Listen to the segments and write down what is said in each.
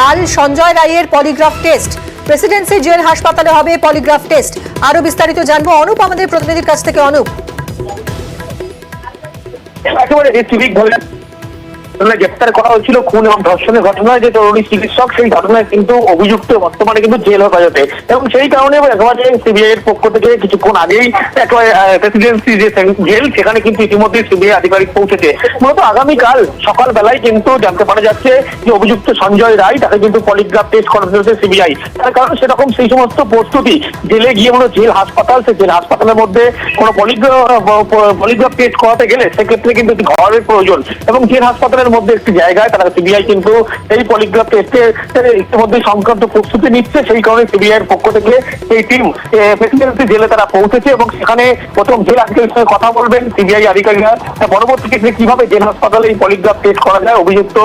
কাল সঞ্জয় রায়ের polygraph test, Presidency jail হাসপাতালে হবে পলিগ্রাফ টেস্ট। আরো বিস্তারিত জানবো অনুপ আমাদের প্রতিনিধির কাছ থেকে। অনুপ, একেবারে স্বাভাবিকভাবে গ্রেপ্তার করা হয়েছিল খুন এবং ধর্ষণের ঘটনায় যে তরুণী চিকিৎসক, সেই ঘটনায় কিন্তু অভিযুক্ত বর্তমানে কিন্তু জেল হেফাজতে, এবং সেই কারণে একেবারে সিবিআই এর পক্ষ থেকে কিছুক্ষণ আগেই একেবারে প্রেসিডেন্সি যে জেল সেখানে কিন্তু ইতিমধ্যে সিবিআই আধিকারিক পৌঁছেছে। মূলত আগামীকাল সকালবেলায় কিন্তু জানতে পারা যাচ্ছে যে অভিযুক্ত সঞ্জয় রায়, তাকে কিন্তু পলিগ্রাফ টেস্ট করাতে হচ্ছে সিবিআই। তার কারণ সেরকম সেই সমস্ত প্রস্তুতি জেলে গিয়ে কোনো জেল হাসপাতাল, সেই জেল হাসপাতালের মধ্যে কোনো পলিগ্রাফ টেস্ট করাতে গেলে সেক্ষেত্রে কিন্তু ঘরের প্রয়োজন, এবং জেল হাসপাতালের মধ্যে একটি জায়গায় তারা সিবিআই কিন্তু এই পলিগ্রাফ টেস্টের ইতিমধ্যে সংক্রান্ত প্রস্তুতি নিচ্ছে। সেই কারণে সিবিআই এর পক্ষ থেকে এই টিম প্রেসিডেন্সি জেলে তারা পৌঁছেছে, এবং সেখানে প্রথম জেল আধিকারিকের সঙ্গে কথা বলবেন সিবিআই আধিকারিকরা। পরবর্তী ক্ষেত্রে কিভাবে জেল হাসপাতালে এই পলিগ্রাফ টেস্ট করা যায় অভিযুক্ত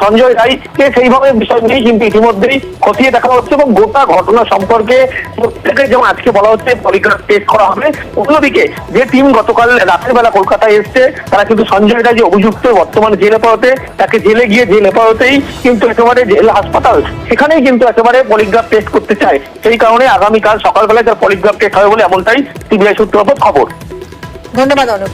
সঞ্জয় রায়কে, সেইভাবে বিষয় নিয়ে কিন্তু ইতিমধ্যেই খতিয়ে দেখা হচ্ছে, এবং গোটা ঘটনা সম্পর্কে প্রত্যেকে যেমন আজকে বলা হচ্ছে পলিগ্রাফ টেস্ট করা হবে, অন্যদিকে যে টিম গতকাল রাতের বেলা কলকাতায় এসছে তারা কিন্তু সঞ্জয় রায় যে অভিযুক্ত বর্তমানে জেল হেফাজতে, তাকে জেলে গিয়ে জেল হেফাজতেই কিন্তু একেবারে জেল হাসপাতাল সেখানেই কিন্তু একেবারে পলিগ্রাফ টেস্ট করতে চায়। সেই কারণে আগামীকাল সকালবেলায় তার পলিগ্রাফ টেস্ট হবে বলে এমনটাই সিবিআই সূত্র খবর। ধন্যবাদ অনুপ।